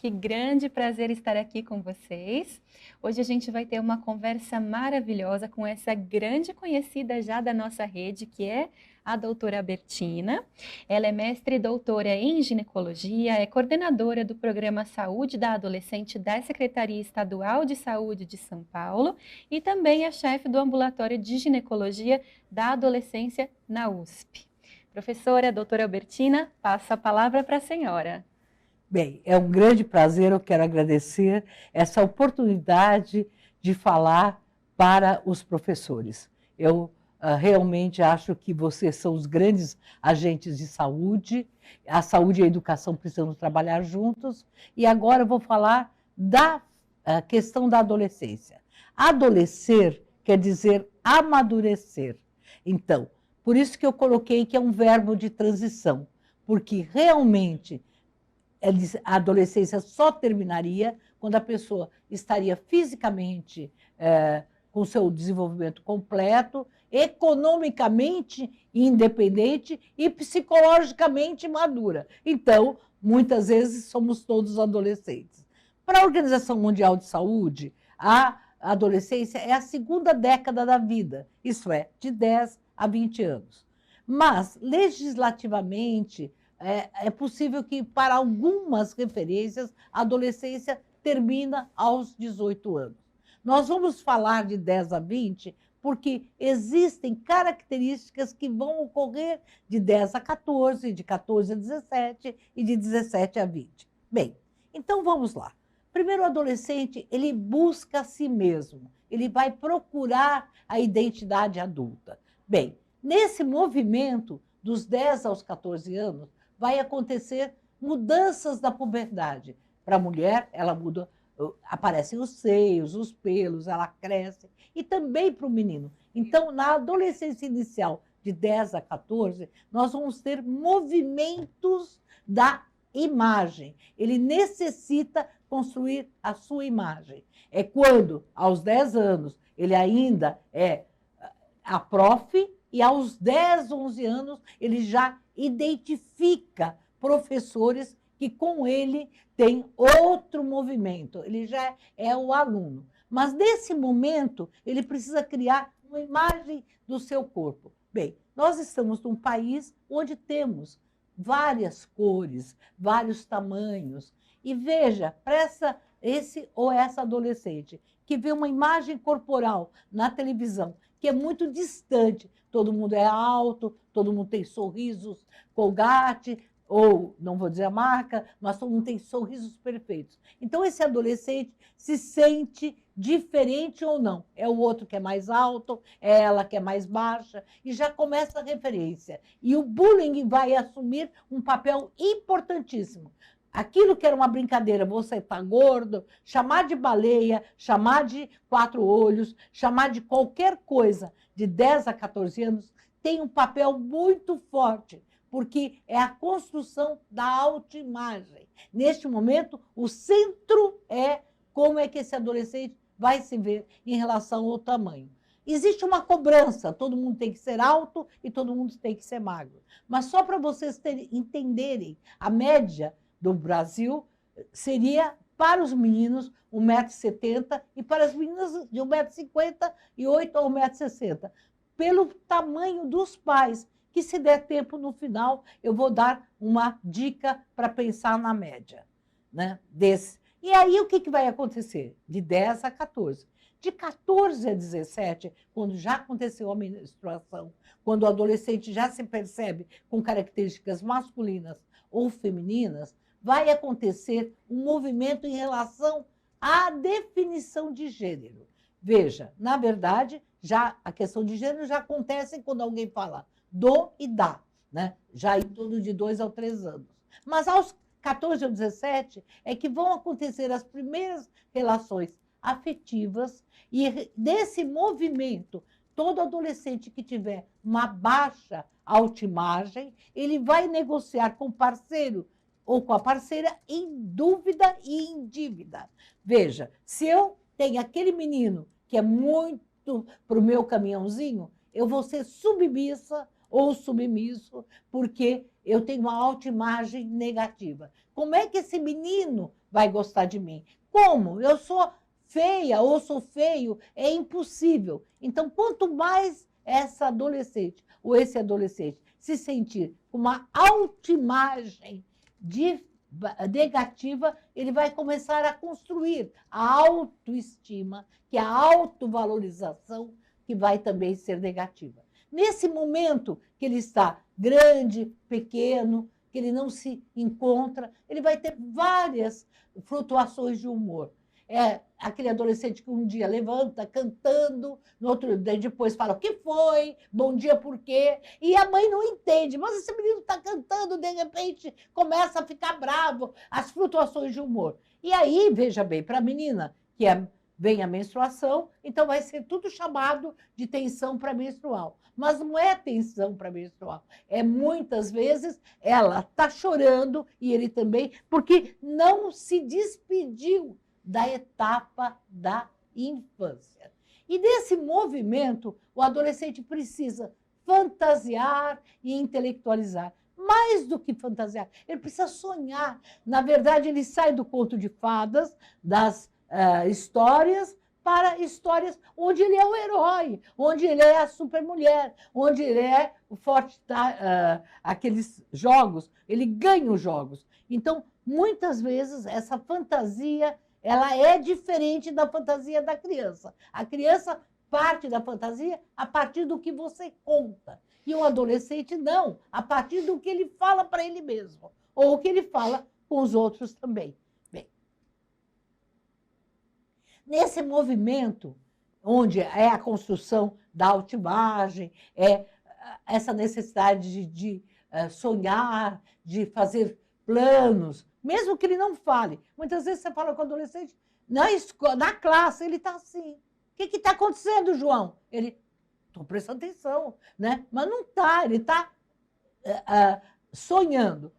que grande prazer estar aqui com vocês. Hoje a gente vai ter uma conversa maravilhosa com essa grande conhecida já da nossa rede, que é a doutora Bertina. Ela é mestre e doutora em ginecologia, é coordenadora do programa Saúde da Adolescente da Secretaria Estadual de Saúde de São Paulo e também é chefe do ambulatório de ginecologia da adolescência na USP. Professora, doutora Bertina, passo a palavra para a senhora. Bem, é um grande prazer, eu quero agradecer essa oportunidade de falar para os professores. Eu realmente acho que vocês são os grandes agentes de saúde, a saúde e a educação precisam trabalhar juntos, e agora eu vou falar da questão da adolescência. Adolescer quer dizer amadurecer. Então, por isso que eu coloquei que é um verbo de transição, porque realmente a adolescência só terminaria quando a pessoa estaria fisicamente com seu desenvolvimento completo, economicamente independente e psicologicamente madura. Então, muitas vezes somos todos adolescentes. Para a Organização Mundial de Saúde, a adolescência é a segunda década da vida, isso é, de 10 a 20 anos. Mas, legislativamente, é possível que, para algumas referências, a adolescência termina aos 18 anos. Nós vamos falar de 10 a 20 porque existem características que vão ocorrer de 10 a 14, de 14 a 17 e de 17 a 20. Bem, então vamos lá. Primeiro, o adolescente, ele busca a si mesmo, ele vai procurar a identidade adulta. Bem, nesse movimento dos 10 aos 14 anos, vai acontecer mudanças da puberdade. Para a mulher, ela muda, aparecem os seios, os pelos, ela cresce, e também para o menino. Então, na adolescência inicial, de 10 a 14, nós vamos ter movimentos da imagem. Ele necessita construir a sua imagem. É quando, aos 10 anos, ele ainda é a prof, e aos 10, 11 anos, ele já identifica professores que com ele tem outro movimento, ele já é o aluno. Mas nesse momento, ele precisa criar uma imagem do seu corpo. Bem, nós estamos num país onde temos várias cores, vários tamanhos. E veja, para esse ou essa adolescente que vê uma imagem corporal na televisão que é muito distante, todo mundo é alto, todo mundo tem sorrisos Colgate, ou não vou dizer a marca, mas todo mundo tem sorrisos perfeitos. Então esse adolescente se sente diferente ou não. É o outro que é mais alto, é ela que é mais baixa, e já começa a referência. E o bullying vai assumir um papel importantíssimo. Aquilo que era uma brincadeira, você está gordo, chamar de baleia, chamar de 4 olhos, chamar de qualquer coisa de 10 a 14 anos, tem um papel muito forte, porque é a construção da autoimagem. Neste momento, o centro é como é que esse adolescente vai se ver em relação ao tamanho. Existe uma cobrança, todo mundo tem que ser alto e todo mundo tem que ser magro. Mas só para vocês entenderem, a média do Brasil seria, para os meninos, 1,70 m e para as meninas de 1,58 m ou 1,60 m, pelo tamanho dos pais, que se der tempo no final, eu vou dar uma dica para pensar na média, né, desse. E aí o que vai acontecer? De 10 a 14. De 14 a 17, quando já aconteceu a menstruação, quando o adolescente já se percebe com características masculinas ou femininas, vai acontecer um movimento em relação à definição de gênero. Veja, na verdade, já a questão de gênero já acontece quando alguém fala do e da, né? Já em torno de 2 a 3 anos. Mas aos 14 ou 17 é que vão acontecer as primeiras relações afetivas, e desse movimento, todo adolescente que tiver uma baixa autoimagem, ele vai negociar com o parceiro ou com a parceira em dúvida e em dívida. Veja, se eu tenho aquele menino que é muito para o meu caminhãozinho, eu vou ser submissa ou submisso, porque eu tenho uma autoimagem negativa. Como é que esse menino vai gostar de mim. Como? Eu sou feia ou sou feio, é impossível. Então, quanto mais essa adolescente ou esse adolescente se sentir uma autoimagem negativa, ele vai começar a construir a autoestima, que é a autovalorização, que vai também ser negativa. Nesse momento que ele está grande, pequeno, que ele não se encontra, ele vai ter várias flutuações de humor. É aquele adolescente que um dia levanta cantando, no outro dia depois fala o que foi, bom dia, por quê? E a mãe não entende, mas esse menino está cantando, de repente começa a ficar bravo, as flutuações de humor. E aí, veja bem, para a menina que vem a menstruação, então vai ser tudo chamado de tensão pré-menstrual. Mas não é tensão pré-menstrual, é muitas vezes ela está chorando, e ele também, porque não se despediu da etapa da infância. E nesse movimento, o adolescente precisa fantasiar e intelectualizar. Mais do que fantasiar, ele precisa sonhar. Na verdade, ele sai do conto de fadas, das histórias, para histórias onde ele é o herói, onde ele é a supermulher, onde ele é o forte, aqueles jogos, ele ganha os jogos. Então, muitas vezes, essa fantasia ela é diferente da fantasia da criança. A criança parte da fantasia a partir do que você conta. E o adolescente não, a partir do que ele fala para ele mesmo, ou o que ele fala com os outros também. Bem, nesse movimento, onde é a construção da autoimagem, é essa necessidade de sonhar, de planos, mesmo que ele não fale. Muitas vezes você fala com o adolescente, na classe, ele está assim. O que está acontecendo, João? Ele, estou prestando atenção, né? Mas não está, ele está sonhando.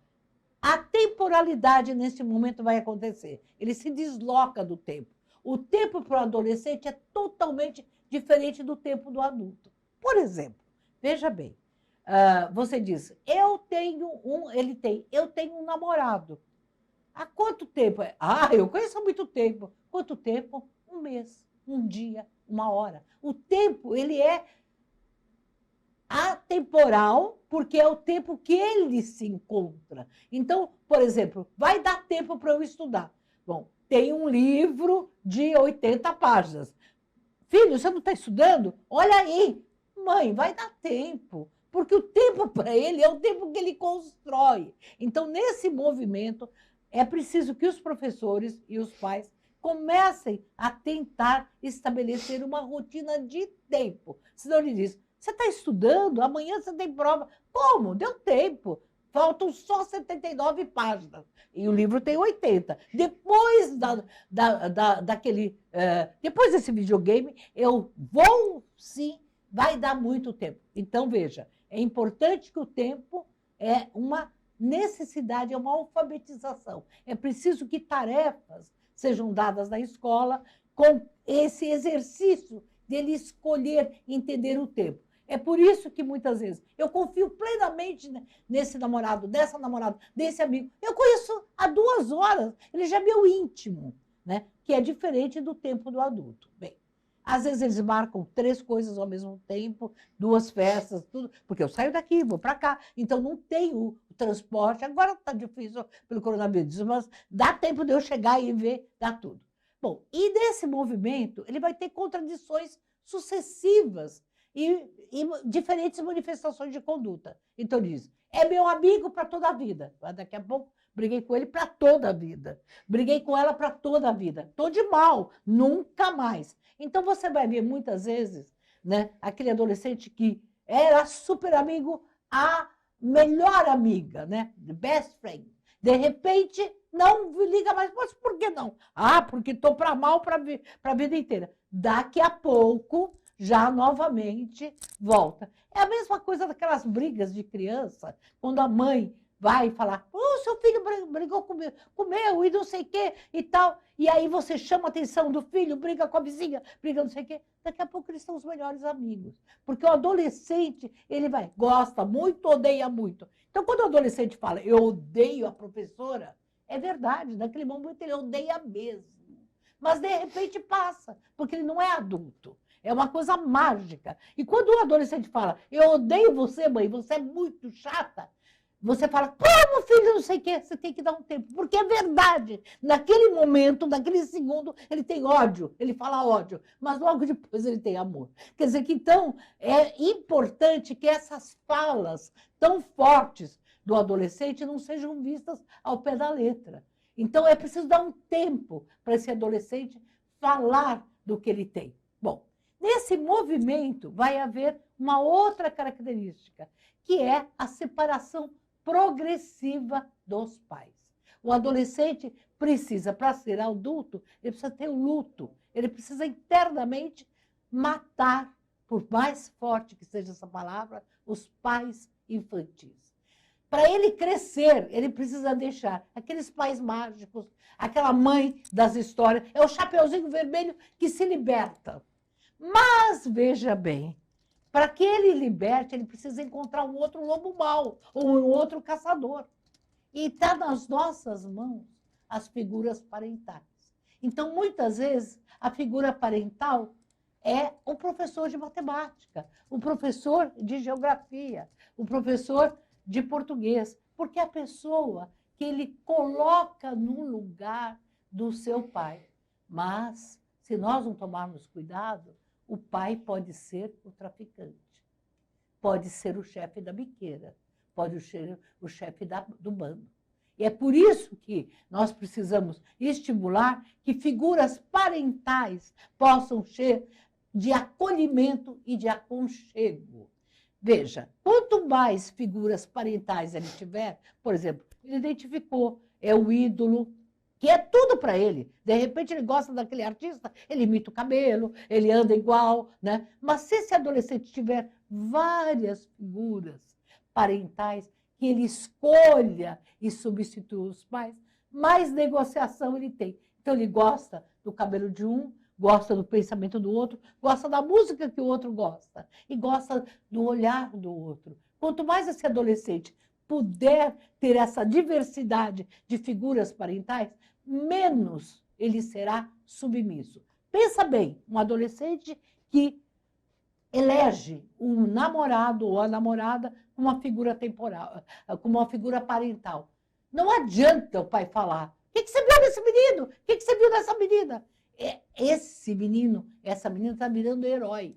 A temporalidade nesse momento vai acontecer. Ele se desloca do tempo. O tempo para o adolescente é totalmente diferente do tempo do adulto. Por exemplo, veja bem, você diz, eu tenho um namorado. Há quanto tempo? Eu conheço há muito tempo. Quanto tempo? Um mês, um dia, uma hora. O tempo, ele é atemporal, porque é o tempo que ele se encontra. Então, por exemplo, vai dar tempo para eu estudar. Bom, tem um livro de 80 páginas. Filho, você não está estudando? Olha aí. Mãe, vai dar tempo. Porque o tempo para ele é o tempo que ele constrói. Então, nesse movimento, é preciso que os professores e os pais comecem a tentar estabelecer uma rotina de tempo. Senão ele diz, você está estudando? Amanhã você tem prova. Como? Deu tempo. Faltam só 79 páginas. E o livro tem 80. Depois depois desse videogame, eu vou sim, vai dar muito tempo. Então, veja, é importante que o tempo é uma necessidade, é uma alfabetização. É preciso que tarefas sejam dadas na escola com esse exercício dele escolher entender o tempo. É por isso que, muitas vezes, eu confio plenamente nesse namorado, dessa namorada, desse amigo. Eu conheço há 2 horas, ele já é meu íntimo, né? Que é diferente do tempo do adulto. Bem, às vezes eles marcam 3 coisas ao mesmo tempo, 2 festas, tudo, porque eu saio daqui, vou para cá, então não tenho o transporte. Agora está difícil pelo coronavírus, mas dá tempo de eu chegar e ver, dá tudo. Bom, e nesse movimento, ele vai ter contradições sucessivas e diferentes manifestações de conduta. Então, ele diz, é meu amigo para toda a vida. Mas daqui a pouco, briguei com ele para toda a vida. Briguei com ela para toda a vida. Estou de mal, nunca mais. Então, você vai ver muitas vezes, né, aquele adolescente que era super amigo, a melhor amiga, né, the best friend. De repente, não liga mais. Mas por que não? Porque estou para mal para a vida inteira. Daqui a pouco, já novamente volta. É a mesma coisa daquelas brigas de criança, quando a mãe vai falar, seu filho brigou comigo e não sei o quê e tal. E aí você chama a atenção do filho, briga com a vizinha, briga não sei o quê. Daqui a pouco eles são os melhores amigos. Porque o adolescente, ele gosta muito, odeia muito. Então, quando o adolescente fala, eu odeio a professora, É verdade, naquele momento ele odeia mesmo. Mas, de repente, passa, porque ele não é adulto. É uma coisa mágica. E quando o adolescente fala, eu odeio você, mãe, você é muito chata, você fala, como, filho, não sei o quê, você tem que dar um tempo. Porque é verdade. Naquele momento, naquele segundo, ele tem ódio, ele fala ódio, mas logo depois ele tem amor. Quer dizer que, então, é importante que essas falas tão fortes do adolescente não sejam vistas ao pé da letra. Então, é preciso dar um tempo para esse adolescente falar do que ele tem. Bom, nesse movimento vai haver uma outra característica, que é a separação progressiva dos pais. O adolescente precisa, para ser adulto, ele precisa ter o luto, ele precisa internamente matar, por mais forte que seja essa palavra, os pais infantis. Para ele crescer, ele precisa deixar aqueles pais mágicos, aquela mãe das histórias, é o Chapeuzinho Vermelho que se liberta. Mas, veja bem, para que ele liberte, ele precisa encontrar um outro lobo mau, ou um outro caçador. E está nas nossas mãos as figuras parentais. Então, muitas vezes, a figura parental é o professor de matemática, o professor de geografia, o professor de português, porque é a pessoa que ele coloca no lugar do seu pai. Mas, se nós não tomarmos cuidado, o pai pode ser o traficante, pode ser o chefe da biqueira, pode ser o chefe do bando. E é por isso que nós precisamos estimular que figuras parentais possam ser de acolhimento e de aconchego. Veja, quanto mais figuras parentais ele tiver, por exemplo, ele identificou, é o ídolo, que é tudo para ele. De repente ele gosta daquele artista, ele imita o cabelo, ele anda igual, né? Mas se esse adolescente tiver várias figuras parentais que ele escolha e substitua os pais, mais negociação ele tem. Então ele gosta do cabelo de um, gosta do pensamento do outro, gosta da música que o outro gosta e gosta do olhar do outro. Quanto mais esse adolescente puder ter essa diversidade de figuras parentais, menos ele será submisso. Pensa bem, um adolescente que elege um namorado ou a namorada como uma figura temporal, como uma figura parental. Não adianta o pai falar, o que você viu nesse menino? O que você viu nessa menina? Esse menino, essa menina está virando herói.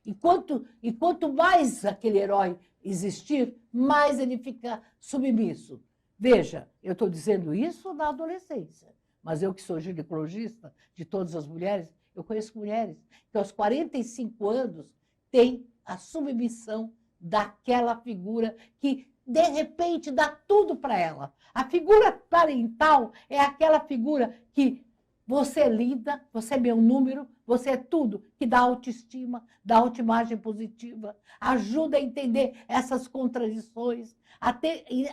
E quanto mais aquele herói existir, mais ele fica submisso. Veja, eu estou dizendo isso na adolescência, mas eu que sou ginecologista de todas as mulheres, eu conheço mulheres que aos 45 anos têm a submissão daquela figura que, de repente, dá tudo para ela. A figura parental é aquela figura que você é linda, você é meu número, você é tudo, que dá autoestima, dá autoimagem positiva, ajuda a entender essas contradições,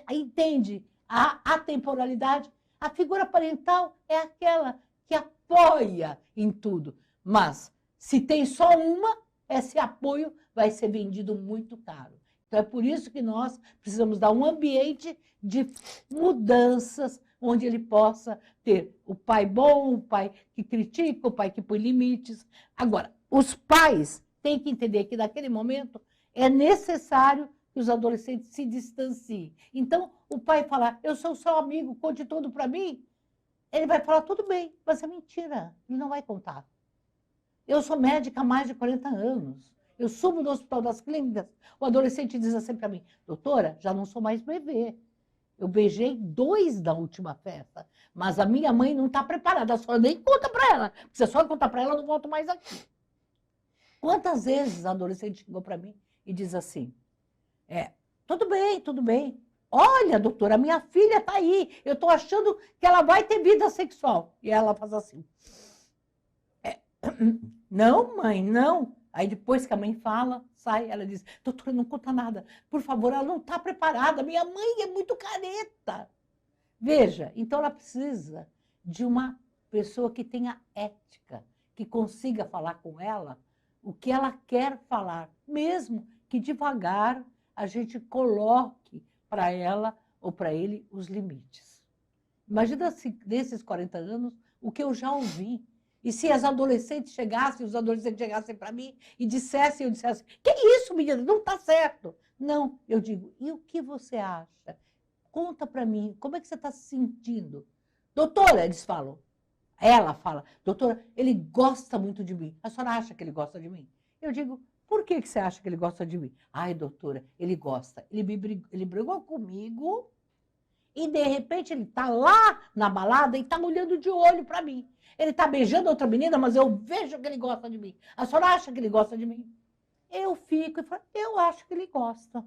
entende a atemporalidade. A figura parental é aquela que apoia em tudo, mas se tem só uma, esse apoio vai ser vendido muito caro. Então é por isso que nós precisamos dar um ambiente de mudanças, onde ele possa ter o pai bom, o pai que critica, o pai que põe limites. Agora, os pais têm que entender que, naquele momento, é necessário que os adolescentes se distanciem. Então, o pai falar, eu sou seu amigo, conte tudo para mim, ele vai falar, tudo bem, mas é mentira, ele não vai contar. Eu sou médica há mais de 40 anos, eu subo no Hospital das Clínicas, o adolescente diz assim para mim, doutora, já não sou mais bebê. Eu beijei 2 da última festa, mas a minha mãe não está preparada, a senhora nem conta para ela. Porque se a senhora contar para ela, eu não volto mais aqui. Quantas vezes a adolescente chegou para mim e diz assim, tudo bem, tudo bem. Olha, doutora, minha filha está aí, eu estou achando que ela vai ter vida sexual. E ela faz assim, não, mãe, não. Aí depois que a mãe fala, sai, ela diz, doutora, não conta nada. Por favor, ela não está preparada. Minha mãe é muito careta. Veja, então ela precisa de uma pessoa que tenha ética, que consiga falar com ela o que ela quer falar, mesmo que devagar a gente coloque para ela ou para ele os limites. Imagina se nesses 40 anos o que eu já ouvi. E se as adolescentes chegassem, os adolescentes chegassem para mim e dissessem, eu dissesse, que isso, menina, não está certo. Não, eu digo, e o que você acha? Conta para mim, como é que você está se sentindo? Doutora, eles falam, ela fala, doutora, ele gosta muito de mim. A senhora acha que ele gosta de mim? Eu digo, por que você acha que ele gosta de mim? Ai, doutora, ele gosta. Ele brigou comigo e, de repente, ele está lá na balada e está olhando de olho para mim. Ele está beijando outra menina, mas eu vejo que ele gosta de mim. A senhora acha que ele gosta de mim? Eu fico e falo, eu acho que ele gosta.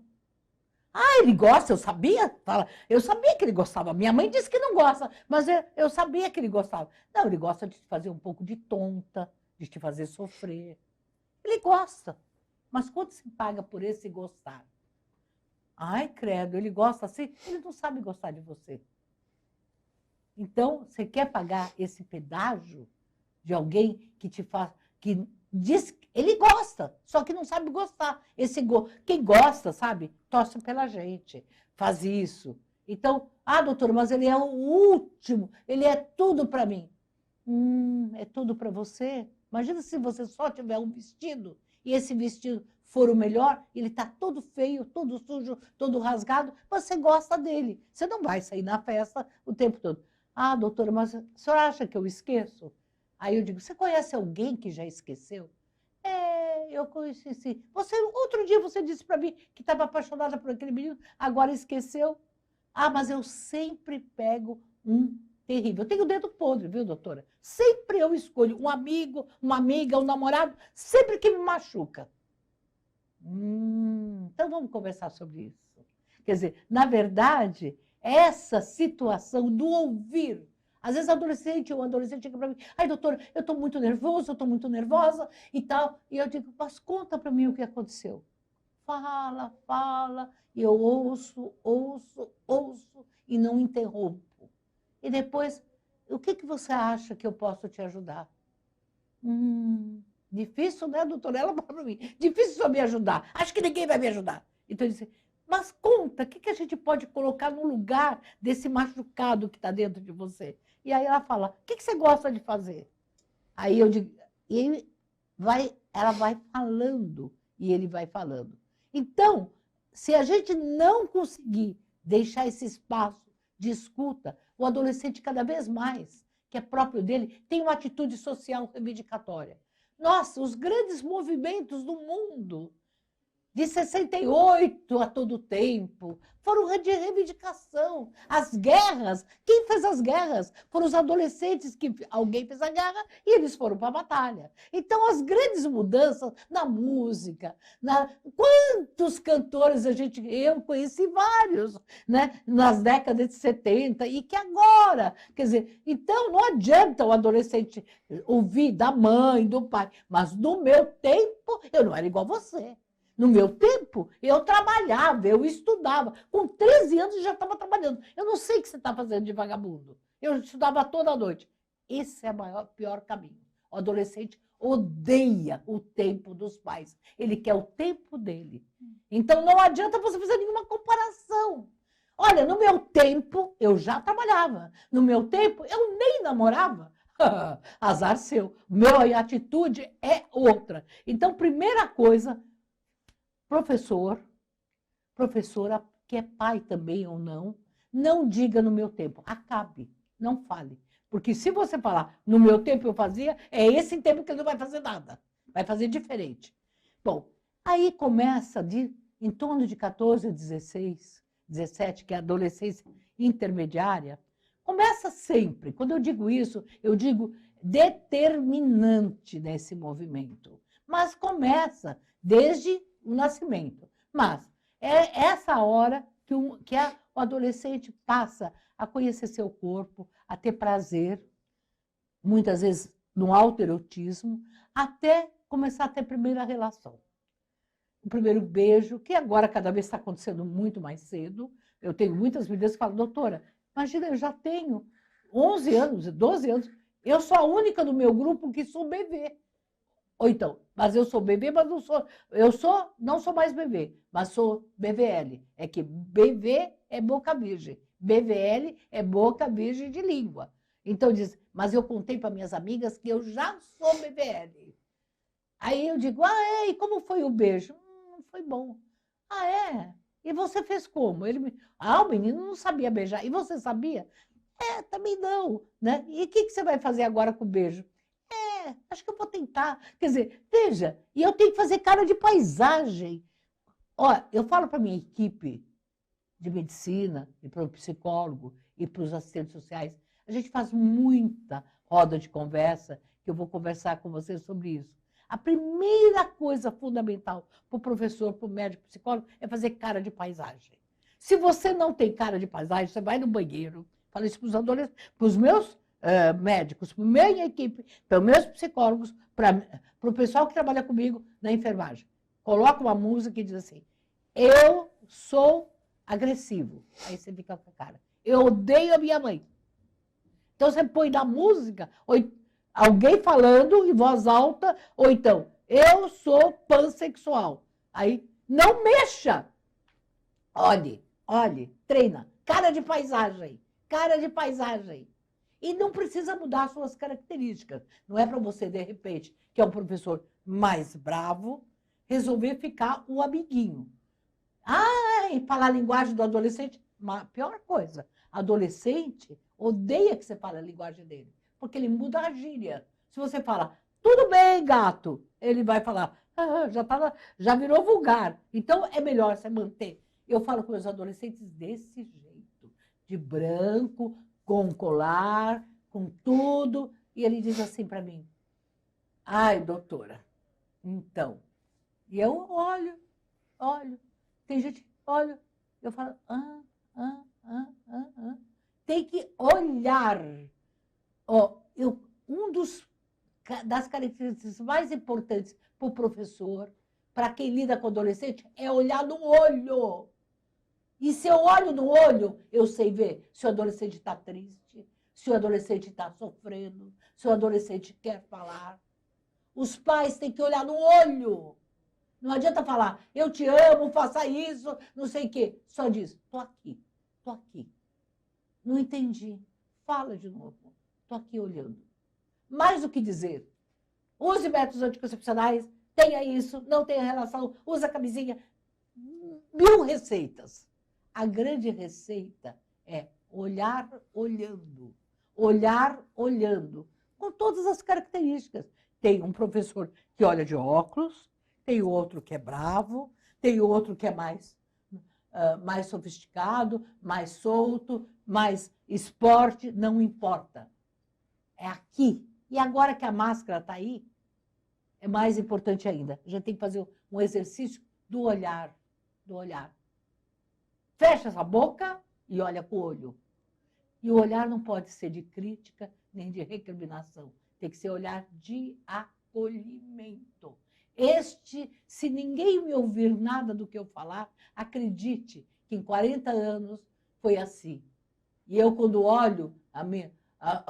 Ah, ele gosta, eu sabia? Fala, eu sabia que ele gostava. Minha mãe disse que não gosta, mas eu sabia que ele gostava. Não, ele gosta de te fazer um pouco de tonta, de te fazer sofrer. Ele gosta. Mas quanto se paga por esse gostar? Ai, credo, ele gosta assim, ele não sabe gostar de você. Então, você quer pagar esse pedágio de alguém que te faz, que diz que ele gosta, só que não sabe gostar. Quem gosta, sabe, torce pela gente, faz isso. Então, doutora, mas ele é o último, ele é tudo para mim. É tudo para você? Imagina se você só tiver um vestido e esse vestido for o melhor, ele está todo feio, todo sujo, todo rasgado, você gosta dele. Você não vai sair na festa o tempo todo. Ah, doutora, mas a senhora acha que eu esqueço? Aí eu digo, você conhece alguém que já esqueceu? Eu conheci. Outro dia você disse para mim que estava apaixonada por aquele menino, agora esqueceu. Ah, mas eu sempre pego um terrível. Eu tenho o dedo podre, viu, doutora? Sempre eu escolho um amigo, uma amiga, um namorado, sempre que me machuca. Então vamos conversar sobre isso. Quer dizer, na verdade, essa situação do ouvir. Às vezes um adolescente chega para mim, ai, doutora, eu estou muito nervoso, eu estou muito nervosa e tal. E eu digo, mas conta para mim o que aconteceu. Fala, e eu ouço e não interrompo. E depois, o que você acha que eu posso te ajudar? Difícil, né, doutora? Ela fala para mim, difícil só me ajudar. Acho que ninguém vai me ajudar. Então, eu disse, mas conta, o que a gente pode colocar no lugar desse machucado que está dentro de você? E aí ela fala, o que você gosta de fazer? Aí eu digo, ela vai falando, e ele vai falando. Então, se a gente não conseguir deixar esse espaço de escuta, o adolescente cada vez mais, que é próprio dele, tem uma atitude social reivindicatória. Nossa, os grandes movimentos do mundo, de 68 a todo tempo, foram de reivindicação. As guerras, quem fez as guerras? Foram os adolescentes que alguém fez a guerra e eles foram para a batalha. Então, as grandes mudanças na música, quantos cantores eu conheci vários, né? Nas décadas de 70 e que agora, quer dizer, então não adianta o adolescente ouvir da mãe, do pai, mas no meu tempo eu não era igual a você. No meu tempo, eu trabalhava, eu estudava. Com 13 anos, eu já estava trabalhando. Eu não sei o que você está fazendo de vagabundo. Eu estudava toda noite. Esse é o pior caminho. O adolescente odeia o tempo dos pais. Ele quer o tempo dele. Então, não adianta você fazer nenhuma comparação. Olha, no meu tempo, eu já trabalhava. No meu tempo, eu nem namorava. Azar seu. Minha atitude é outra. Então, primeira coisa... professora, que é pai também ou não diga no meu tempo, acabe, não fale. Porque se você falar, no meu tempo eu fazia, é esse tempo que ele não vai fazer nada, vai fazer diferente. Bom, aí começa em torno de 14, 16, 17, que é a adolescência intermediária, começa sempre, quando eu digo isso, eu digo determinante nesse movimento, mas começa desde o nascimento. Mas é essa hora que o adolescente passa a conhecer seu corpo, a ter prazer, muitas vezes no autoerotismo, até começar a ter a primeira relação. O primeiro beijo, que agora cada vez está acontecendo muito mais cedo. Eu tenho muitas meninas que falam, doutora, imagina, eu já tenho 11 anos, 12 anos, eu sou a única do meu grupo que sou bebê. Ou então, mas eu sou bebê, mas não sou mais bebê, mas sou BVL. É que bebê é boca virgem, BVL é boca virgem de língua. Então diz, mas eu contei para minhas amigas que eu já sou BVL. Aí eu digo, e como foi o beijo? Não foi bom. Ah, é? E você fez como? O menino não sabia beijar. E você sabia? Também não, né? E o que você vai fazer agora com o beijo? Acho que eu vou tentar. Quer dizer, veja, e eu tenho que fazer cara de paisagem. Ó, eu falo para minha equipe de medicina, e para o psicólogo, e para os assistentes sociais, a gente faz muita roda de conversa, que eu vou conversar com vocês sobre isso. A primeira coisa fundamental para o professor, para o médico, para o psicólogo, é fazer cara de paisagem. Se você não tem cara de paisagem, você vai no banheiro, fala isso para os adolescentes, para os meus médicos, para a minha equipe, para os meus psicólogos, para o pessoal que trabalha comigo na enfermagem. Coloca uma música e diz assim, eu sou agressivo. Aí você fica com a cara. Eu odeio a minha mãe. Então você põe na música, ou alguém falando em voz alta, ou então, eu sou pansexual. Aí, não mexa. Olhe, treina. Cara de paisagem. Cara de paisagem. E não precisa mudar as suas características. Não é para você, de repente, que é um professor mais bravo, resolver ficar o amiguinho. E falar a linguagem do adolescente, a pior coisa. Adolescente odeia que você fale a linguagem dele, porque ele muda a gíria. Se você fala, tudo bem, gato, ele vai falar, já virou vulgar. Então, é melhor você manter. Eu falo com os adolescentes desse jeito, de branco, com colar, com tudo. E ele diz assim para mim, ai, doutora, então. E eu olho. Tem gente, olha, eu falo, Tem que olhar. Das características mais importantes para o professor, para quem lida com adolescente, é olhar no olho. E se eu olho no olho, eu sei ver se o adolescente está triste, se o adolescente está sofrendo, se o adolescente quer falar. Os pais têm que olhar no olho. Não adianta falar, eu te amo, faça isso, não sei o quê. Só diz, tô aqui. Não entendi. Fala de novo. Tô aqui olhando. Mais do que dizer, use métodos anticoncepcionais, tenha isso, não tenha relação, usa camisinha. 1000 receitas. A grande receita é olhar olhando. Olhar olhando. Com todas as características. Tem um professor que olha de óculos, tem outro que é bravo, tem outro que é mais sofisticado, mais solto, mais esporte, não importa. É aqui. E agora que a máscara está aí, é mais importante ainda. A gente tem que fazer um exercício do olhar. Fecha essa boca e olha com o olho. E o olhar não pode ser de crítica nem de recriminação. Tem que ser olhar de acolhimento. Se ninguém me ouvir nada do que eu falar, acredite que em 40 anos foi assim. E eu, quando olho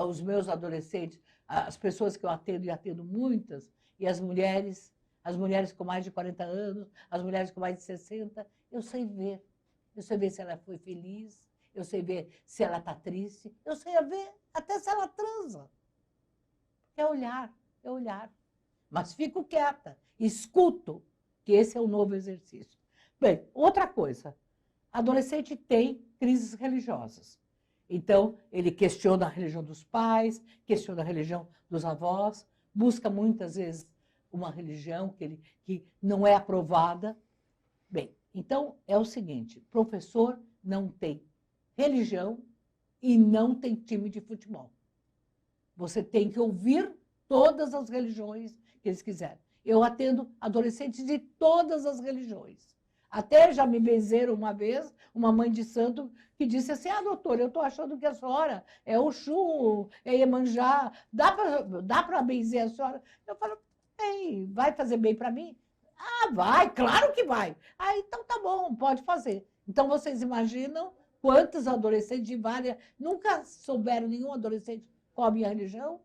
os meus adolescentes, as pessoas que eu atendo, e atendo muitas, e as mulheres com mais de 40 anos, as mulheres com mais de 60, eu sei ver. Eu sei ver se ela foi feliz, eu sei ver se ela está triste, eu sei ver até se ela transa. É olhar. Mas fico quieta, escuto, que esse é o novo exercício. Bem, outra coisa, adolescente tem crises religiosas. Então, ele questiona a religião dos pais, questiona a religião dos avós, busca muitas vezes uma religião que não é aprovada. Bem, então é o seguinte, professor não tem religião e não tem time de futebol. Você tem que ouvir todas as religiões que eles quiserem. Eu atendo adolescentes de todas as religiões. Até já me benzeram uma vez, uma mãe de santo que disse assim, doutora, eu estou achando que a senhora é Oxum, é Iemanjá, dá para benzer a senhora? Eu falo, vai fazer bem para mim? Vai, claro que vai. Então tá bom, pode fazer. Então vocês imaginam quantos adolescentes de várias... Nunca souberam nenhum adolescente qual a minha religião?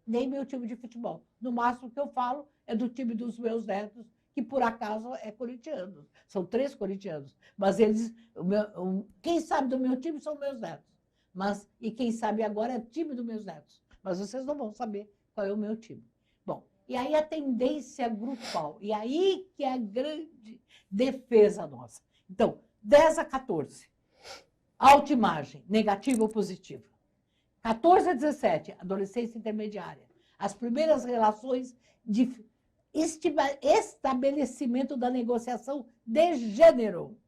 Nem meu time de futebol. No máximo que eu falo é do time dos meus netos, que por acaso é corintiano. São 3 corintianos. Mas eles, quem sabe do meu time são meus netos. E quem sabe agora é o time dos meus netos. Mas vocês não vão saber qual é o meu time. Bom, e aí a tendência grupal. E aí que é a grande defesa nossa. Então, 10 a 14. Autoimagem, negativa ou positiva. 14 a 17, adolescência intermediária. As primeiras relações de estabelecimento da negociação de gênero.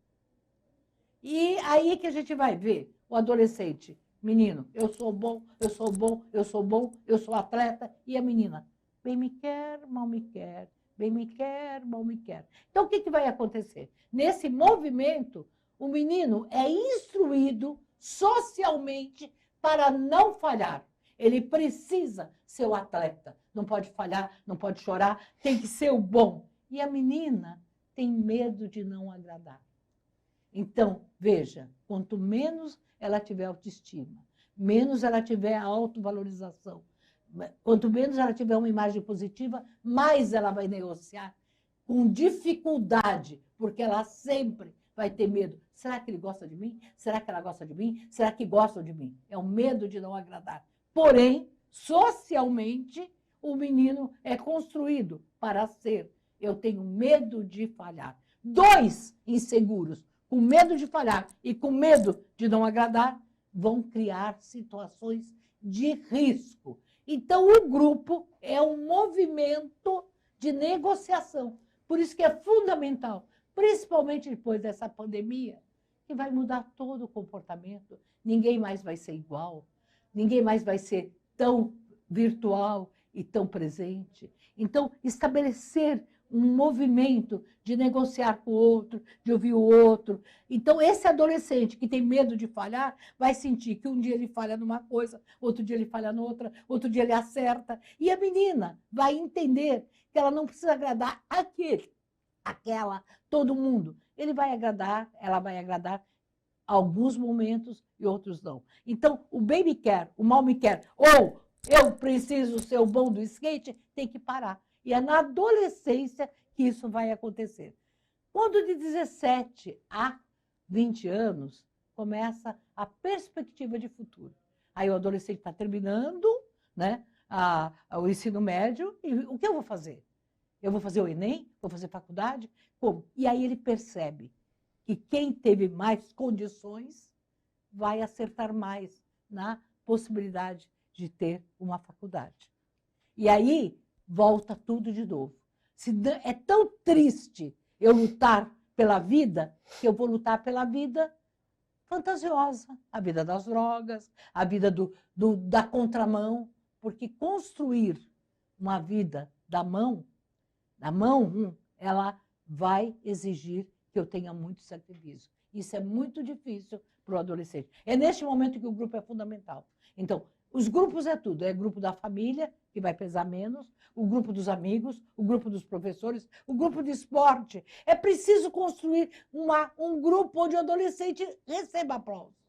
E aí que a gente vai ver o adolescente, menino, eu sou bom, eu sou bom, eu sou bom, eu sou atleta, e a menina, bem me quer, mal me quer, bem me quer, mal me quer. Então, o que vai acontecer? Nesse movimento, o menino é instruído socialmente para não falhar. Ele precisa ser o atleta. Não pode falhar, não pode chorar, tem que ser o bom. E a menina tem medo de não agradar. Então, veja, quanto menos ela tiver autoestima, menos ela tiver autovalorização, quanto menos ela tiver uma imagem positiva, mais ela vai negociar com dificuldade, porque ela sempre vai ter medo. Será que ele gosta de mim? Será que ela gosta de mim? Será que gostam de mim? É o medo de não agradar. Porém, socialmente, o menino é construído para ser. Eu tenho medo de falhar. 2 inseguros, com medo de falhar e com medo de não agradar, vão criar situações de risco. Então, o grupo é um movimento de negociação. Por isso que é fundamental, principalmente depois dessa pandemia, que vai mudar todo o comportamento. Ninguém mais vai ser igual, ninguém mais vai ser tão virtual e tão presente. Então, estabelecer um movimento de negociar com o outro, de ouvir o outro. Então, esse adolescente que tem medo de falhar, vai sentir que um dia ele falha numa coisa, outro dia ele falha noutra, outro dia ele acerta. E a menina vai entender que ela não precisa agradar aquela, todo mundo. Ela vai agradar alguns momentos e outros não. Então, o bem me quer, o mal me quer, ou eu preciso ser o bom do skate, tem que parar. E é na adolescência que isso vai acontecer. Quando de 17 a 20 anos, começa a perspectiva de futuro. Aí o adolescente está terminando, né, o ensino médio, e o que eu vou fazer? Eu vou fazer o Enem? Vou fazer faculdade? Como? E aí ele percebe que quem teve mais condições vai acertar mais na possibilidade de ter uma faculdade. E aí volta tudo de novo. É tão triste eu lutar pela vida, que eu vou lutar pela vida fantasiosa, a vida das drogas, a vida da contramão, porque construir uma vida da mão, ela vai exigir que eu tenha muito sacrifício. Isso é muito difícil para o adolescente. É neste momento que o grupo é fundamental. Então, os grupos é tudo. É o grupo da família, que vai pesar menos, o grupo dos amigos, o grupo dos professores, o grupo de esporte. É preciso construir um grupo onde o adolescente receba aplausos.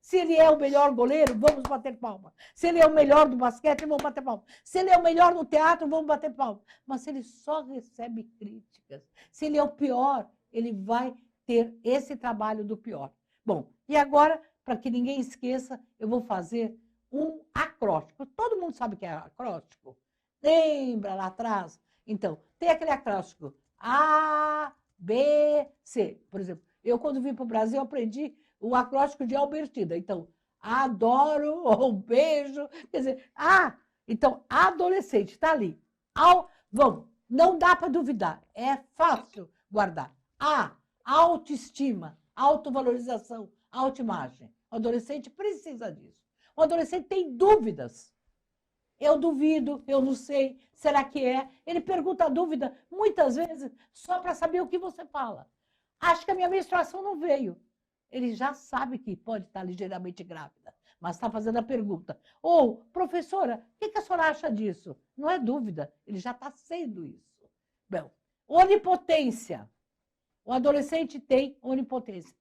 Se ele é o melhor goleiro, vamos bater palma. Se ele é o melhor do basquete, vamos bater palma. Se ele é o melhor no teatro, vamos bater palma. Mas se ele só recebe críticas, se ele é o pior, ele vai ter esse trabalho do pior. Bom, e agora, para que ninguém esqueça, eu vou fazer um acróstico. Todo mundo sabe o que é acróstico? Lembra lá atrás? Então, tem aquele acróstico A, B, C. Por exemplo, eu quando vim para o Brasil aprendi o acróstico de Albertina. Então, adoro, ou beijo. Quer dizer, então, adolescente, está ali. Vamos, não dá para duvidar. É fácil guardar. Autoestima, autovalorização, autoimagem. O adolescente precisa disso. O adolescente tem dúvidas. Eu duvido, eu não sei, será que é? Ele pergunta a dúvida, muitas vezes, só para saber o que você fala. Acho que a minha menstruação não veio. Ele já sabe que pode estar ligeiramente grávida, mas está fazendo a pergunta. Ou, professora, o que a senhora acha disso? Não é dúvida, ele já está sendo isso. Bom, onipotência. O adolescente tem onipotência.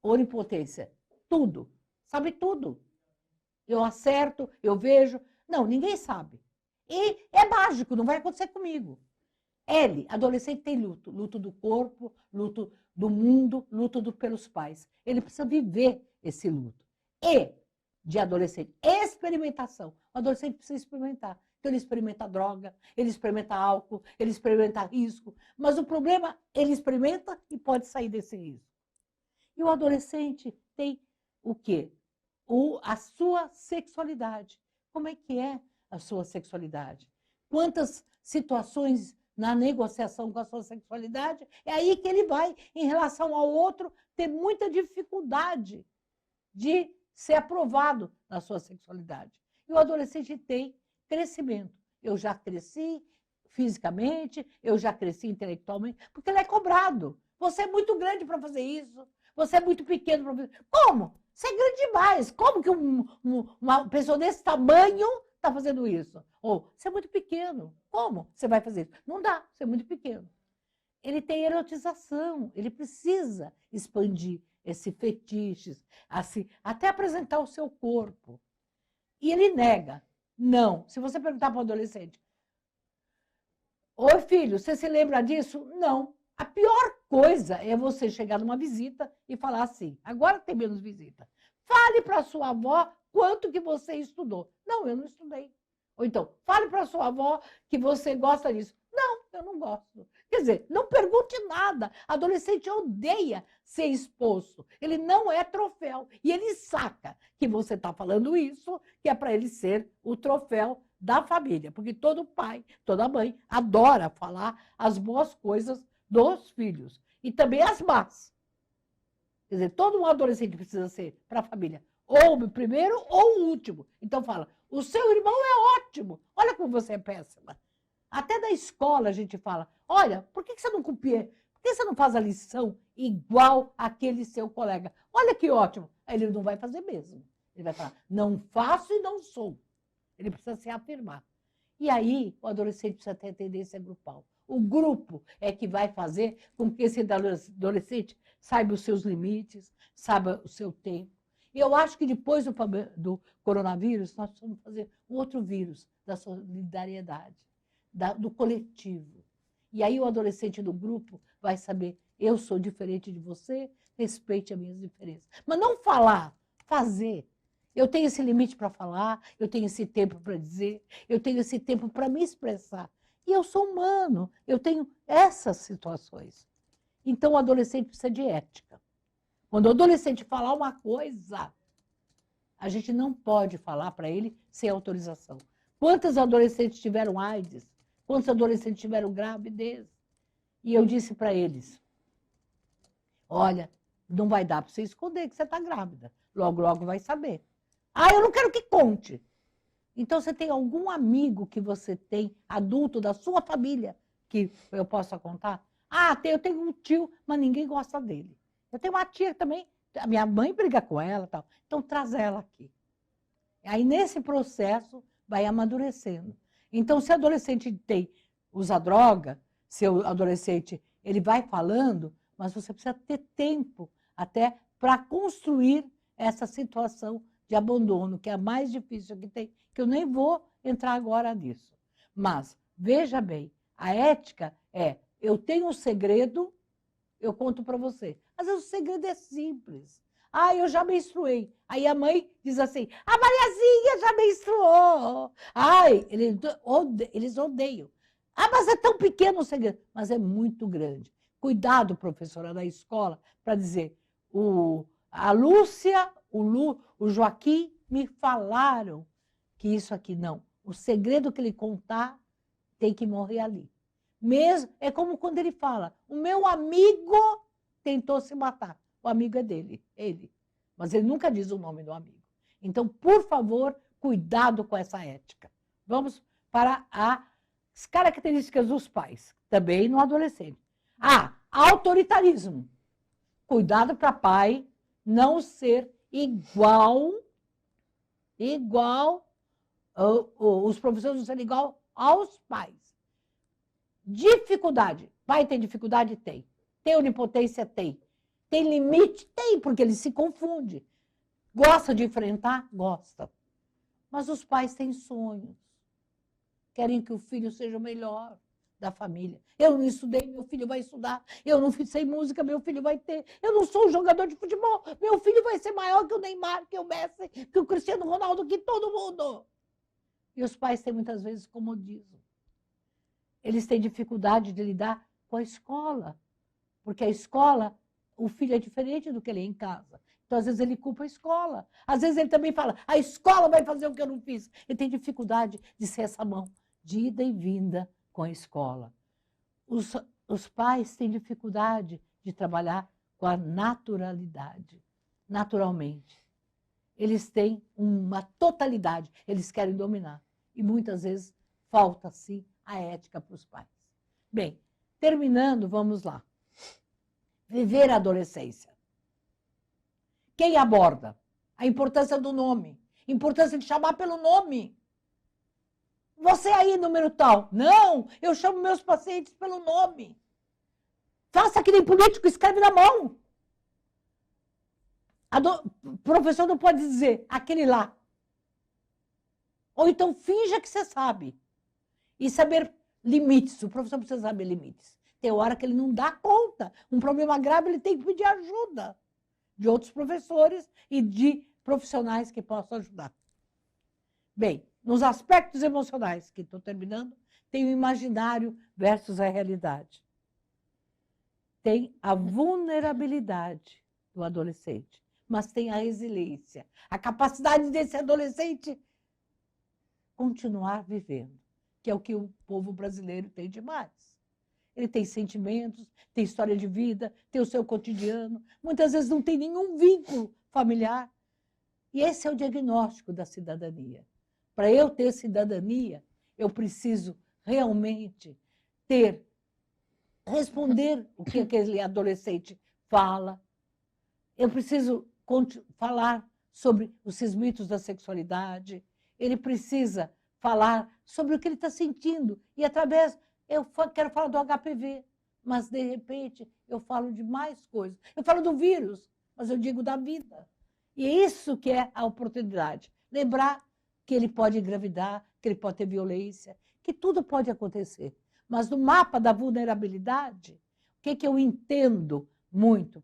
Onipotência, tudo, sabe tudo. Eu acerto, eu vejo. Não, ninguém sabe. E é mágico, não vai acontecer comigo. L, adolescente tem luto. Luto do corpo, luto do mundo, luto pelos pais. Ele precisa viver esse luto. E, de adolescente, experimentação. O adolescente precisa experimentar. Então, ele experimenta droga, ele experimenta álcool, ele experimenta risco. Mas o problema, ele experimenta e pode sair desse risco. E o adolescente tem o quê? A sua sexualidade. Como é que é a sua sexualidade? Quantas situações na negociação com a sua sexualidade, é aí que ele vai, em relação ao outro, ter muita dificuldade de ser aprovado na sua sexualidade. E o adolescente tem crescimento. Eu já cresci fisicamente, eu já cresci intelectualmente, porque ele é cobrado. Você é muito grande para fazer isso, você é muito pequeno para fazer isso. Como? Você é grande demais. Como que uma pessoa desse tamanho está fazendo isso? Ou, você é muito pequeno. Como você vai fazer isso? Não dá, você é muito pequeno. Ele tem erotização, ele precisa expandir esse fetiches, assim, até apresentar o seu corpo. E ele nega. Não. Se você perguntar para o adolescente, oi, filho, você se lembra disso? Não. A pior coisa é você chegar numa visita e falar assim, agora tem menos visita. Fale para sua avó quanto que você estudou. Não, eu não estudei. Ou então, fale para sua avó que você gosta disso. Não, eu não gosto. Quer dizer, não pergunte nada. Adolescente odeia ser exposto. Ele não é troféu. E ele saca que você está falando isso, que é para ele ser o troféu da família. Porque todo pai, toda mãe adora falar as boas coisas dos filhos. E também as más. Quer dizer, todo um adolescente precisa ser para a família ou o primeiro ou o último. Então fala, o seu irmão é ótimo. Olha como você é péssima. Até da escola a gente fala, olha, por que você não copia? Por que você não faz a lição igual aquele seu colega? Olha que ótimo. Aí ele não vai fazer mesmo. Ele vai falar, não faço e não sou. Ele precisa se afirmar. E aí o adolescente precisa ter tendência grupal. O grupo é que vai fazer com que esse adolescente saiba os seus limites, saiba o seu tempo. E eu acho que depois do coronavírus, nós precisamos fazer um outro vírus da solidariedade, do coletivo. E aí o adolescente do grupo vai saber, eu sou diferente de você, respeite as minhas diferenças. Mas não falar, fazer. Eu tenho esse limite para falar, eu tenho esse tempo para dizer, eu tenho esse tempo para me expressar. E eu sou humano, eu tenho essas situações. Então o adolescente precisa de ética. Quando o adolescente falar uma coisa, a gente não pode falar para ele sem autorização. Quantos adolescentes tiveram AIDS? Quantos adolescentes tiveram gravidez? E eu disse para eles, olha, não vai dar para você esconder que você está grávida. Logo, logo vai saber. Ah, eu não quero que conte. Então, você tem algum amigo que você tem, adulto da sua família, que eu possa contar? Ah, eu tenho um tio, mas ninguém gosta dele. Eu tenho uma tia também, a minha mãe briga com ela, tal. Então traz ela aqui. Aí nesse processo vai amadurecendo. Então se o adolescente usa droga, se o adolescente ele vai falando, mas você precisa ter tempo até para construir essa situação de abandono, que é a mais difícil que tem, que eu nem vou entrar agora nisso. Mas veja bem, a ética é, eu tenho um segredo, eu conto para você. Às vezes o segredo é simples. Ah, eu já menstruei. Aí a mãe diz assim, a Mariazinha já menstruou. Ai, eles odeiam. Ah, mas é tão pequeno o segredo. Mas é muito grande. Cuidado, professora, da escola, para dizer, a Lúcia, o Joaquim me falaram que isso aqui não. O segredo que ele contar tem que morrer ali. Mesmo, é como quando ele fala, o meu amigo tentou se matar. O amigo é dele, ele. Mas ele nunca diz o nome do amigo. Então, por favor, cuidado com essa ética. Vamos para as características dos pais, também no adolescente. Autoritarismo. Cuidado para pai não ser igual, os professores não serem igual aos pais. Dificuldade. Pai tem dificuldade? Tem. Tem onipotência? Tem. Tem limite? Tem, porque ele se confunde. Gosta de enfrentar? Gosta. Mas os pais têm sonhos. Querem que o filho seja melhor. da família. Eu não estudei, meu filho vai estudar. Eu não fiz sem música, meu filho vai ter. Eu não sou um jogador de futebol, meu filho vai ser maior que o Neymar, que o Messi, que o Cristiano Ronaldo, que todo mundo. E os pais têm muitas vezes comodismo. Eles têm dificuldade de lidar com a escola, porque a escola, o filho é diferente do que ele é em casa. Então, às vezes, ele culpa a escola. Às vezes, ele também fala, a escola vai fazer o que eu não fiz. Ele tem dificuldade de ser essa mão de ida e vinda com a escola. Os pais têm dificuldade de trabalhar com a naturalidade, naturalmente. Eles têm uma totalidade, eles querem dominar. E muitas vezes falta, sim, a ética para os pais. Bem, terminando, vamos lá. Viver a adolescência. Quem aborda? A importância do nome. A importância de chamar pelo nome. Você aí, número tal. Não, eu chamo meus pacientes pelo nome. Faça que nem político, escreve na mão. O professor não pode dizer aquele lá. Ou então finja que você sabe. E saber limites. O professor precisa saber limites. Tem hora que ele não dá conta. Um problema grave, ele tem que pedir ajuda de outros professores e de profissionais que possam ajudar. Bem, nos aspectos emocionais, que estou terminando, tem o imaginário versus a realidade. Tem a vulnerabilidade do adolescente, mas tem a resiliência, a capacidade desse adolescente continuar vivendo, que é o que o povo brasileiro tem demais. Ele tem sentimentos, tem história de vida, tem o seu cotidiano, muitas vezes não tem nenhum vínculo familiar. E esse é o diagnóstico da cidadania. Para eu ter cidadania, eu preciso realmente responder o que aquele adolescente fala. Eu preciso falar sobre os mitos da sexualidade. Ele precisa falar sobre o que ele está sentindo. E através, eu quero falar do HPV, mas de repente eu falo de mais coisas. Eu falo do vírus, mas eu digo da vida. E é isso que é a oportunidade. Lembrar que ele pode engravidar, que ele pode ter violência, que tudo pode acontecer. Mas no mapa da vulnerabilidade, o que eu entendo muito? O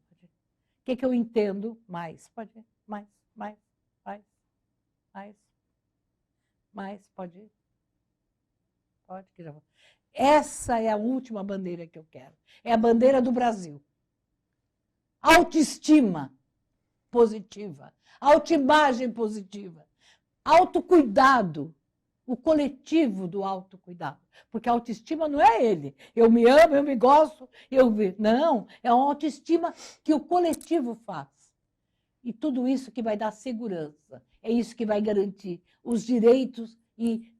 que eu entendo mais? Pode ir? Mais, pode ir? Pode, que já vou. Essa é a última bandeira que eu quero. É a bandeira do Brasil. Autoestima positiva, autoimagem positiva, autocuidado, o coletivo do autocuidado. Porque a autoestima não é ele. Eu me amo, eu me gosto, não, é uma autoestima que o coletivo faz. E tudo isso que vai dar segurança, é isso que vai garantir os direitos e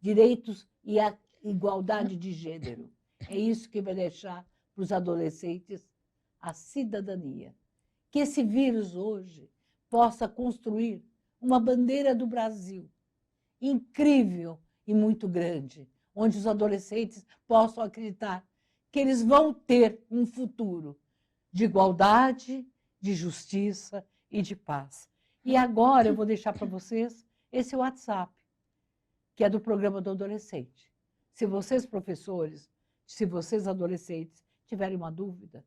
a igualdade de gênero. É isso que vai deixar para os adolescentes a cidadania. Que esse vírus hoje possa construir uma bandeira do Brasil incrível e muito grande, onde os adolescentes possam acreditar que eles vão ter um futuro de igualdade, de justiça e de paz. E agora eu vou deixar para vocês esse WhatsApp, que é do programa do adolescente. Se vocês, professores, se vocês, adolescentes, tiverem uma dúvida,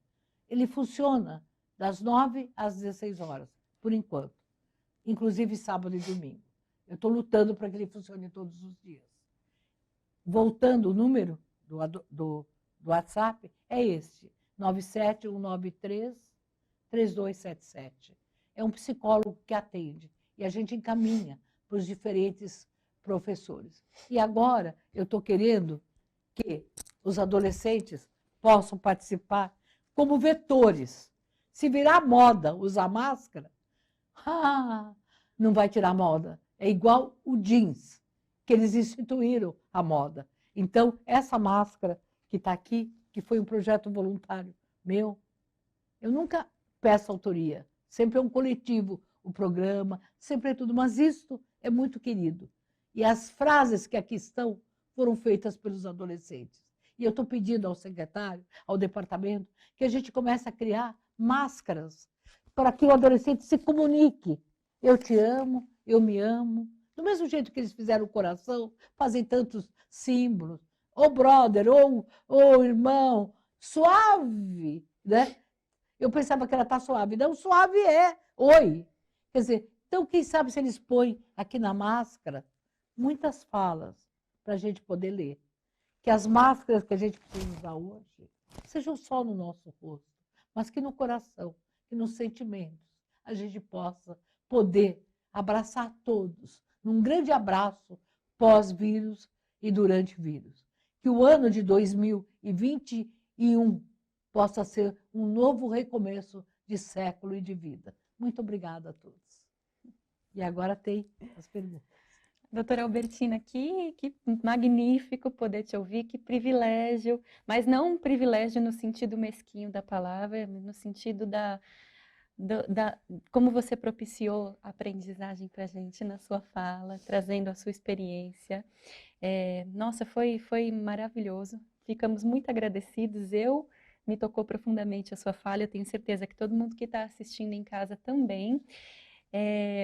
ele funciona das 9 às 16 horas, por enquanto, inclusive sábado e domingo. Eu estou lutando para que ele funcione todos os dias. Voltando, o número do WhatsApp é este, 97193-3277. É um psicólogo que atende e a gente encaminha para os diferentes professores. E agora eu estou querendo que os adolescentes possam participar como vetores. Se virar moda usar máscara, não vai tirar moda. É igual o jeans, que eles instituíram a moda. Então, essa máscara que está aqui, que foi um projeto voluntário meu, eu nunca peço autoria. Sempre é um coletivo o programa, sempre é tudo. Mas isto é muito querido. E as frases que aqui estão foram feitas pelos adolescentes. E eu estou pedindo ao secretário, ao departamento, que a gente comece a criar máscaras para que o adolescente se comunique. Eu te amo, eu me amo. Do mesmo jeito que eles fizeram o coração, fazem tantos símbolos. ou brother, ou irmão, suave, né? Eu pensava que ela está suave. Não, suave é oi. Quer dizer, então quem sabe se eles põem aqui na máscara muitas falas para a gente poder ler. Que as máscaras que a gente precisa usar hoje sejam só no nosso rosto, mas que no coração, que nos sentimentos, a gente possa poder abraçar todos num grande abraço pós-vírus e durante vírus. Que o ano de 2021 possa ser um novo recomeço de século e de vida. Muito obrigada a todos. E agora tem as perguntas. Doutora Albertina, que magnífico poder te ouvir, que privilégio, mas não um privilégio no sentido mesquinho da palavra, no sentido da como você propiciou a aprendizagem para a gente na sua fala, trazendo a sua experiência. Nossa, foi maravilhoso, ficamos muito agradecidos, me tocou profundamente a sua fala, eu tenho certeza que todo mundo que está assistindo em casa também.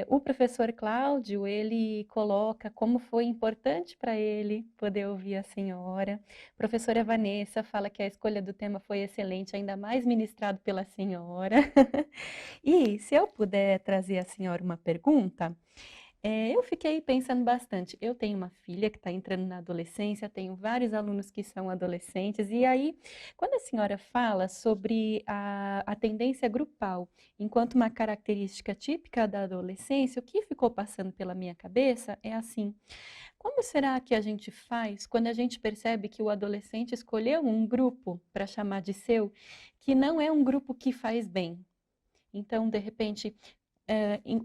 O professor Cláudio, ele coloca como foi importante para ele poder ouvir a senhora. A professora Vanessa fala que a escolha do tema foi excelente, ainda mais ministrado pela senhora. E se eu puder trazer à senhora uma pergunta, eu fiquei pensando bastante. Eu tenho uma filha que está entrando na adolescência, tenho vários alunos que são adolescentes, e aí, quando a senhora fala sobre a tendência grupal enquanto uma característica típica da adolescência, o que ficou passando pela minha cabeça é assim: como será que a gente faz quando a gente percebe que o adolescente escolheu um grupo para chamar de seu, que não é um grupo que faz bem? Então, de repente,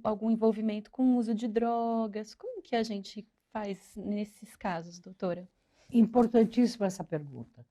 algum envolvimento com o uso de drogas, como que a gente faz nesses casos, doutora? Importantíssima essa pergunta.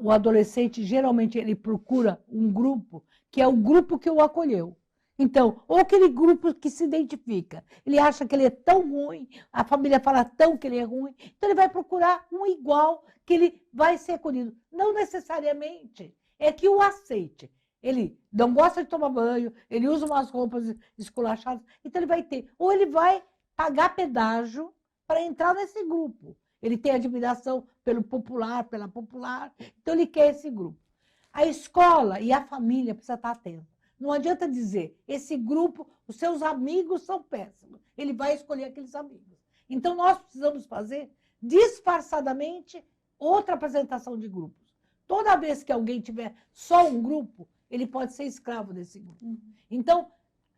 O adolescente, geralmente, ele procura um grupo que é o grupo que o acolheu. Então, ou aquele grupo que se identifica, ele acha que ele é tão ruim, a família fala tão que ele é ruim, então ele vai procurar um igual que ele vai ser acolhido. Não necessariamente é que o aceite. Ele não gosta de tomar banho, ele usa umas roupas esculachadas, então ele vai ter, ou ele vai pagar pedágio para entrar nesse grupo. Ele tem admiração pelo popular, pela popular, então ele quer esse grupo. A escola e a família precisam estar atentos. Não adianta dizer, esse grupo, os seus amigos são péssimos. Ele vai escolher aqueles amigos. Então, nós precisamos fazer, disfarçadamente, outra apresentação de grupos. Toda vez que alguém tiver só um grupo, ele pode ser escravo desse grupo. Então,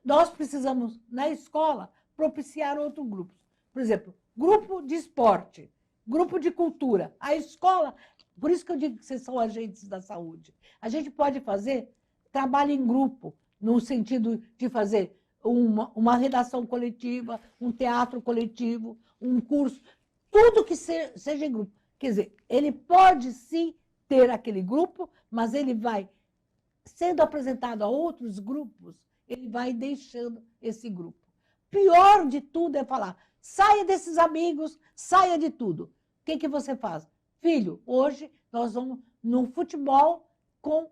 nós precisamos, na escola, propiciar outros grupos. Por exemplo, grupo de esporte, grupo de cultura. A escola, por isso que eu digo que vocês são agentes da saúde. A gente pode fazer trabalho em grupo, no sentido de fazer uma redação coletiva, um teatro coletivo, um curso, tudo que seja em grupo. Quer dizer, ele pode sim ter aquele grupo, mas ele vai, sendo apresentado a outros grupos, ele vai deixando esse grupo. Pior de tudo é falar, saia desses amigos, saia de tudo. O que você faz? Filho, hoje nós vamos no futebol com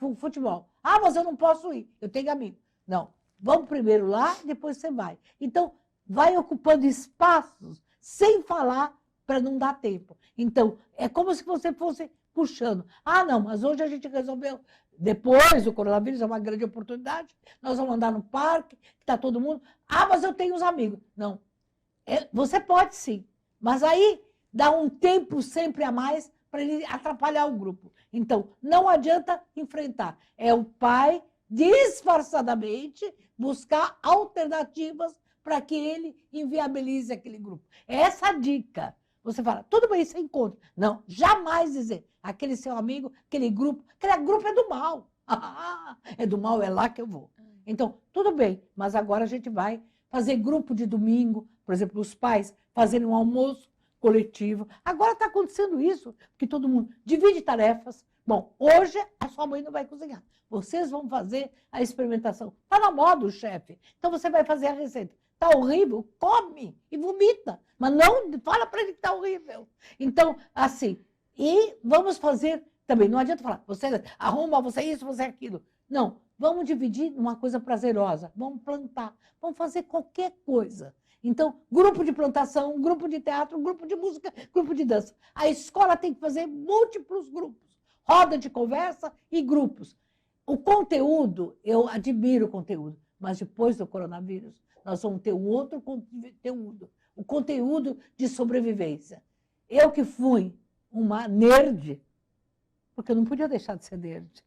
o futebol. Ah, mas eu não posso ir, eu tenho amigo. Não, vamos primeiro lá, depois você vai. Então, vai ocupando espaços sem falar para não dar tempo. Então, é como se você fosse puxando. Ah, não, mas hoje a gente resolveu, depois do coronavírus, é uma grande oportunidade, nós vamos andar no parque, que está todo mundo. Ah, mas eu tenho os amigos. Não, você pode sim, mas aí dá um tempo sempre a mais para ele atrapalhar o grupo. Então, não adianta enfrentar. É o pai, disfarçadamente, buscar alternativas para que ele inviabilize aquele grupo. É essa a dica. Você fala, tudo bem, você encontra. Não, jamais dizer, aquele seu amigo, aquele grupo é do mal. É do mal, é lá que eu vou. Então, tudo bem, mas agora a gente vai fazer grupo de domingo, por exemplo, os pais fazerem um almoço coletivo. Agora está acontecendo isso, porque todo mundo divide tarefas. Bom, hoje a sua mãe não vai cozinhar. Vocês vão fazer a experimentação. Está na moda o chefe. Então você vai fazer a receita. Está horrível? Come e vomita. Mas não fala para ele que está horrível. Então, assim, e vamos fazer também. Não adianta falar, você arruma, você isso, você aquilo. Não, vamos dividir numa coisa prazerosa. Vamos plantar. Vamos fazer qualquer coisa. Então, grupo de plantação, grupo de teatro, grupo de música, grupo de dança. A escola tem que fazer múltiplos grupos, roda de conversa e grupos. O conteúdo, eu admiro o conteúdo, mas depois do coronavírus, nós vamos ter um outro conteúdo, o conteúdo de sobrevivência. Eu que fui uma nerd, porque eu não podia deixar de ser nerd.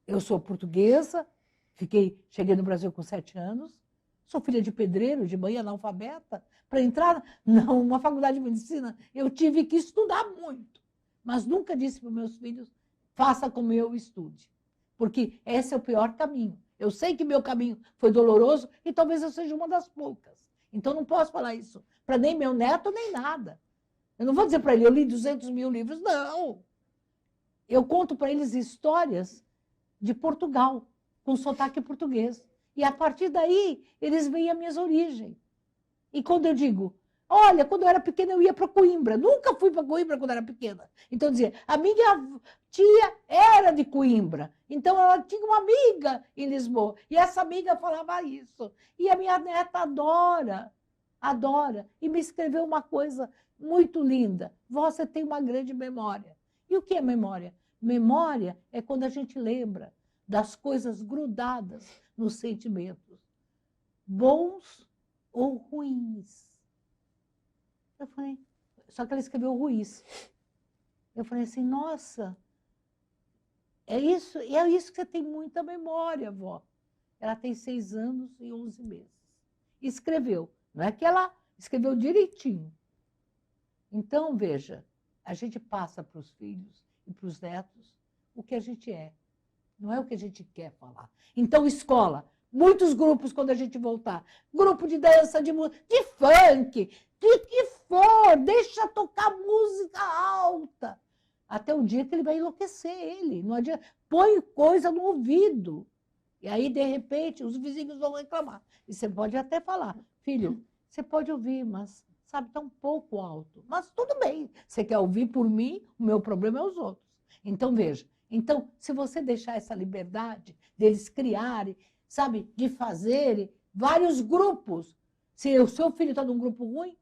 Eu sou portuguesa, cheguei no Brasil com 7 anos, sou filha de pedreiro, de mãe analfabeta. Para entrar numa faculdade de medicina, eu tive que estudar muito. Mas nunca disse para os meus filhos, faça como eu estude. Porque esse é o pior caminho. Eu sei que meu caminho foi doloroso e talvez eu seja uma das poucas. Então não posso falar isso para nem meu neto, nem nada. Eu não vou dizer para ele, eu li 200 mil livros. Não. Eu conto para eles histórias de Portugal, com sotaque português. E a partir daí, eles veem as minhas origens. E quando eu digo, olha, quando eu era pequena, eu ia para Coimbra. Nunca fui para Coimbra quando era pequena. Então, eu dizia, a minha tia era de Coimbra. Então, ela tinha uma amiga em Lisboa. E essa amiga falava isso. E a minha neta adora, adora. E me escreveu uma coisa muito linda. Você tem uma grande memória. E o que é memória? Memória é quando a gente lembra das coisas grudadas nos sentimentos, bons ou ruins. Eu falei, só que ela escreveu ruins. Eu falei assim, nossa, é isso que você tem muita memória, vó. Ela tem 6 anos e 11 meses. Escreveu, não é que ela escreveu direitinho. Então, veja, a gente passa para os filhos e para os netos o que a gente é. Não é o que a gente quer falar. Então, escola, muitos grupos quando a gente voltar. Grupo de dança, de música, de funk, de que for, deixa tocar música alta. Até o dia que ele vai enlouquecer ele. Não adianta. Põe coisa no ouvido. E aí, de repente, os vizinhos vão reclamar. E você pode até falar, filho, você pode ouvir, mas sabe, está um pouco alto. Mas tudo bem. Você quer ouvir por mim, o meu problema é os outros. Então, veja. Então, se você deixar essa liberdade deles criarem, sabe, de fazerem vários grupos. Se o seu filho está num grupo ruim,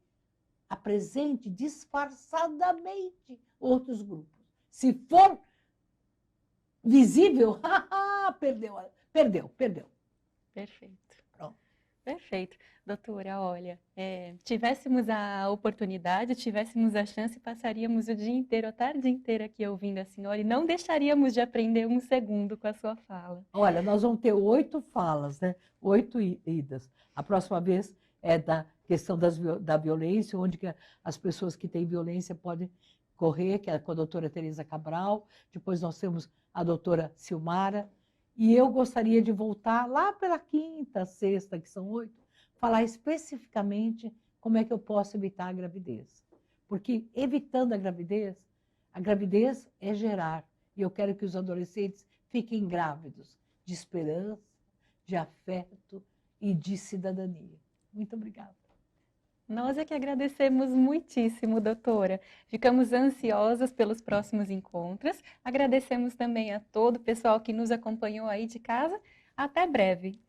apresente disfarçadamente outros grupos. Se for visível, perdeu. Perfeito. Pronto. Perfeito. Doutora, olha, tivéssemos a oportunidade, tivéssemos a chance, passaríamos o dia inteiro, a tarde inteira aqui ouvindo a senhora e não deixaríamos de aprender um segundo com a sua fala. Olha, nós vamos ter 8 falas, né? 8 idas. A próxima vez é da questão da violência, onde que as pessoas que têm violência podem correr, que é com a doutora Tereza Cabral. Depois nós temos a doutora Silmara. E eu gostaria de voltar lá pela 5ª, 6ª, que são 8, falar especificamente como é que eu posso evitar a gravidez. Porque evitando a gravidez é gerar. E eu quero que os adolescentes fiquem grávidos de esperança, de afeto e de cidadania. Muito obrigada. Nós é que agradecemos muitíssimo, doutora. Ficamos ansiosas pelos próximos encontros. Agradecemos também a todo o pessoal que nos acompanhou aí de casa. Até breve.